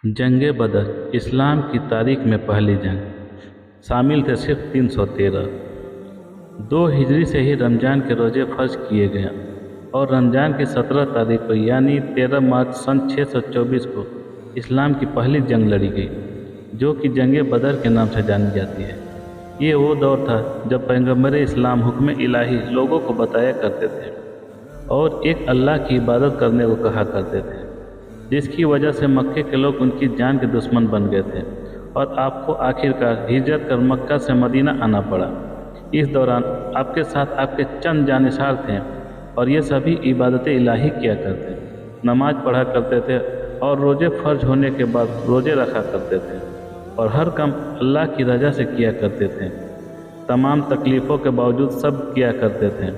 जंग बदर इस्लाम की तारीख में पहली जंग। शामिल थे सिर्फ 313। 2 हिजरी से ही रमज़ान के रोज़े फ़र्ज किए गए और रमज़ान की 17 तारीख को यानी 13 मार्च सन 624 को इस्लाम की पहली जंग लड़ी गई, जो कि जंग बदर के नाम से जानी जाती है। ये वो दौर था जब पैगंबर इस्लाम हुक्म इलाही लोगों को बताया करते थे और एक अल्लाह की इबादत करने को कहा करते थे, जिसकी वजह से मक्के के लोग उनकी जान के दुश्मन बन गए थे और आपको आखिरकार हिजरत कर मक्का से मदीना आना पड़ा। इस दौरान आपके साथ आपके चंद जानिसार थे और ये सभी इबादत इलाही किया करते, नमाज पढ़ा करते थे और रोज़े फ़र्ज होने के बाद रोज़े रखा करते थे और हर काम अल्लाह की रज़ा से किया करते थे। तमाम तकलीफ़ों के बावजूद सब किया करते थे,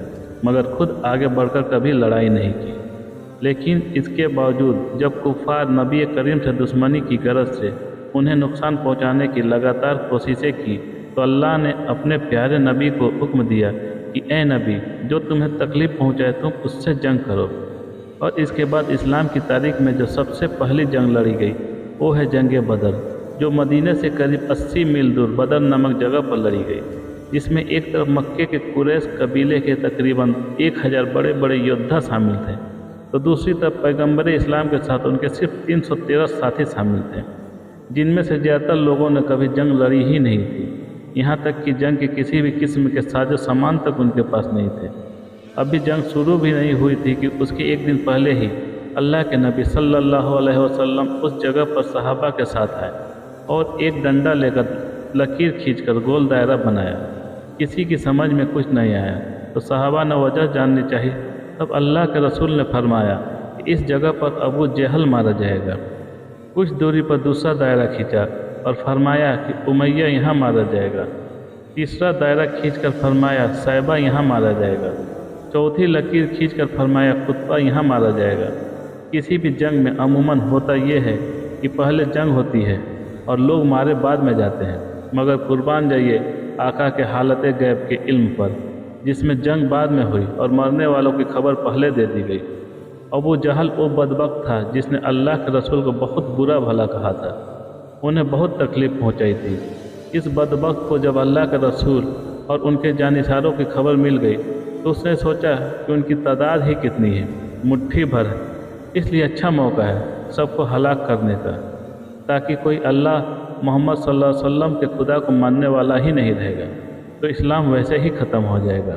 मगर खुद आगे बढ़कर कभी लड़ाई नहीं की। लेकिन इसके बावजूद जब कुफ़ार नबी करीम से दुश्मनी की गरज से उन्हें नुकसान पहुंचाने की लगातार कोशिशें की, तो अल्लाह ने अपने प्यारे नबी को हुक्म दिया कि ए नबी, जो तुम्हें तकलीफ़ पहुंचाए तुम उससे जंग करो। और इसके बाद इस्लाम की तारीख में जो सबसे पहली जंग लड़ी गई वो है जंग बदर, जो मदीने से करीब 80 मील दूर बदर नामक जगह पर लड़ी गई, जिसमें एक तरफ मक्के के कुरैश कबीले के तकरीबन 1000 बड़े बड़े योद्धा शामिल थे, तो दूसरी तरफ पैगंबर इस्लाम के साथ उनके सिर्फ 313 साथी शामिल थे, जिनमें से ज़्यादातर लोगों ने कभी जंग लड़ी ही नहीं थी। यहाँ तक कि जंग के किसी भी किस्म के साजो सामान तक उनके पास नहीं थे। अभी जंग शुरू भी नहीं हुई थी कि उसके एक दिन पहले ही अल्लाह के नबी सल्लल्लाहु अलैहि वसल्लम उस जगह पर सहाबा के साथ आए और एक डंडा लेकर लकीर खींचकर गोल दायरा बनाया। किसी की समझ में कुछ नहीं आया तो सहाबा ने वजह जाननी चाहिए। तब अल्लाह के रसूल ने फरमाया कि इस जगह पर अबू जहल मारा जाएगा। कुछ दूरी पर दूसरा दायरा खींचा और फरमाया कि उमैया यहाँ मारा जाएगा। तीसरा दायरा खींचकर फरमाया साइबा यहाँ मारा जाएगा। चौथी लकीर खींचकर फरमाया कुतबा यहाँ मारा जाएगा। किसी भी जंग में अमूमन होता ये है कि पहले जंग होती है और लोग मारे बाद में जाते हैं, मगर कुर्बान जाइए आका के हालत गैब के इल्म पर, जिसमें जंग बाद में हुई और मरने वालों की खबर पहले दे दी गई। अबू जहल वो बदबख्त था जिसने अल्लाह के रसूल को बहुत बुरा भला कहा था, उन्हें बहुत तकलीफ़ पहुंचाई थी। इस बदबख्त को जब अल्लाह के रसूल और उनके जानिसारों की खबर मिल गई तो उसने सोचा कि उनकी तादाद ही कितनी है, मुट्ठी भर है, इसलिए अच्छा मौका है सबको हलाक करने का, ताकि कोई अल्लाह मोहम्मद सल्लल्लाहु अलैहि वसल्लम के खुदा को मानने वाला ही नहीं रहेगा, तो इस्लाम वैसे ही ख़त्म हो जाएगा।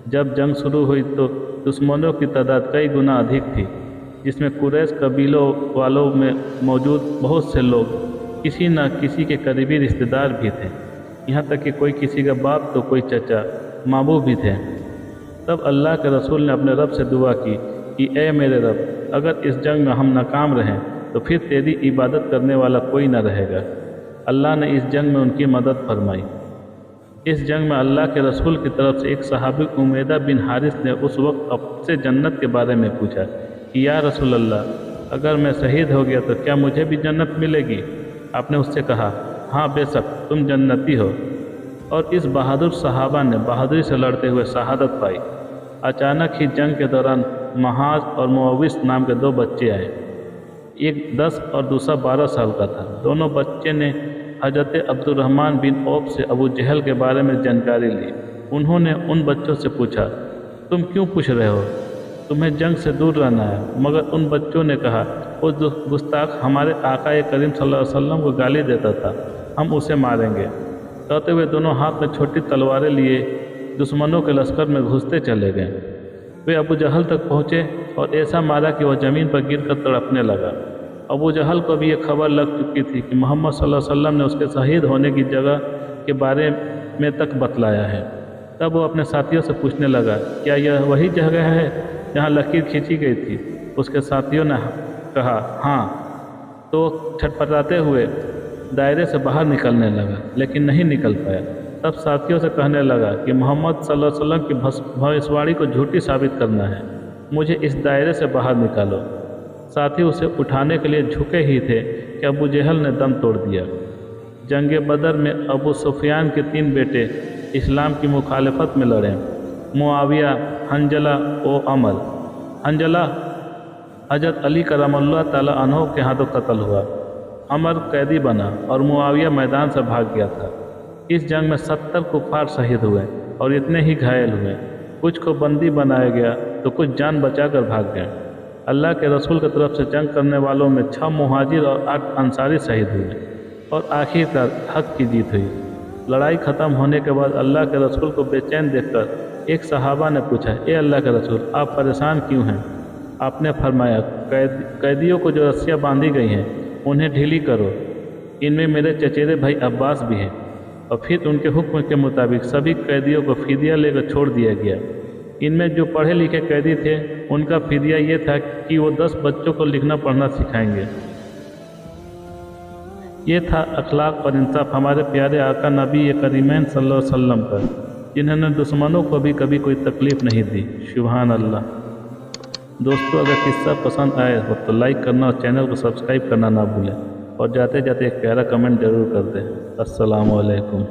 जब जंग शुरू हुई तो दुश्मनों की तादाद कई गुना अधिक थी, जिसमें कुरैश कबीलों वालों में मौजूद बहुत से लोग किसी न किसी के करीबी रिश्तेदार भी थे, यहाँ तक कि कोई किसी का बाप तो कोई चचा मामू भी थे। तब अल्लाह के रसूल ने अपने रब से दुआ की कि ए मेरे रब, अगर इस जंग में हम नाकाम रहें तो फिर तेरी इबादत करने वाला कोई न रहेगा। अल्लाह ने इस जंग में उनकी मदद फरमाई। इस जंग में अल्लाह के रसूल की तरफ से एक सहाबी उमैदा बिन हारिस ने उस वक्त आपसे जन्नत के बारे में पूछा कि या रसूल अल्लाह, अगर मैं शहीद हो गया तो क्या मुझे भी जन्नत मिलेगी? आपने उससे कहा, हाँ बेशक तुम जन्नती हो। और इस बहादुर सहाबा ने बहादुरी से लड़ते हुए शहादत पाई। अचानक ही जंग के दौरान महाज और मुअव्विस नाम के 2 बच्चे आए, एक 10 और दूसरा 12 साल का था। दोनों बच्चे ने हज़रत अब्दुर्रहमान बिन औफ से अबू जहल के बारे में जानकारी ली। उन्होंने उन बच्चों से पूछा, तुम क्यों पूछ रहे हो? तुम्हें जंग से दूर रहना है। मगर उन बच्चों ने कहा, वो गुस्ताख हमारे आका करीम सल्लल्लाहु अलैहि वसल्लम को गाली देता था, हम उसे मारेंगे। कहते हुए दोनों हाथ में छोटी तलवारें लिए दुश्मनों के लश्कर में घुसते चले गए। वे अबू जहल तक पहुँचे और ऐसा मारा कि वह ज़मीन पर गिरकर तड़पने लगा। अबू जहल को भी ये खबर लग चुकी थी कि मोहम्मद सल्लल्लाहु अलैहि वसल्लम ने उसके शहीद होने की जगह के बारे में तक बतलाया है। तब वो अपने साथियों से पूछने लगा, क्या यह वही जगह है जहाँ लकीर खींची गई थी? उसके साथियों ने कहा, हाँ। तो छटपटाते हुए दायरे से बाहर निकलने लगा, लेकिन नहीं निकल पाया। तब साथियों से कहने लगा कि मोहम्मद सल्लल्लाहु अलैहि वसल्लम की भविष्यवाणी को झूठी साबित करना है, मुझे इस दायरे से बाहर निकालो। साथी उसे उठाने के लिए झुके ही थे कि अबू जहल ने दम तोड़ दिया। जंग बदर में अबू सुफियान के 3 बेटे इस्लाम की मुखालफत में लड़े, मुआविया, हंजला और अमर। हंजला हज़रत अली करमल्लाहु ताला अन्हु के हाथों कत्ल हुआ अमर कैदी बना और मुआविया मैदान से भाग गया था। इस जंग में 70 कुफ़ार शहीद हुए और इतने ही घायल हुए। कुछ को बंदी बनाया गया तो कुछ जान बचाकर भाग गए। अल्लाह के रसूल की तरफ से जंग करने वालों में 6 मुहाजिर और 8 अंसारी शहीद हुए और आखिरकार हक की जीत हुई। लड़ाई ख़त्म होने के बाद अल्लाह के रसूल को बेचैन देखकर एक सहाबा ने पूछा, ए अल्लाह के रसूल, आप परेशान क्यों हैं? आपने फरमाया, कैदियों को जो रस्सियाँ बांधी गई हैं उन्हें ढीली करो, इनमें मेरे चचेरे भाई अब्बास भी हैं। और फिर उनके हुक्म के मुताबिक सभी कैदियों को फिदिया लेकर छोड़ दिया गया। इनमें जो पढ़े लिखे कैदी थे उनका फिदिया ये था कि वो 10 बच्चों को लिखना पढ़ना सिखाएंगे। ये था अखलाक और इंसाफ हमारे प्यारे आका नबी करीमैन सल्लल्लाहु अलैहि वसल्लम का, जिन्होंने दुश्मनों को भी कभी कोई तकलीफ़ नहीं दी। सुभान अल्लाह। दोस्तों, अगर किस्सा पसंद आए हो तो लाइक करना और चैनल को सब्सक्राइब करना ना भूलें और जाते जाते एक प्यारा कमेंट ज़रूर कर दें। अस्सलामु अलैकुम।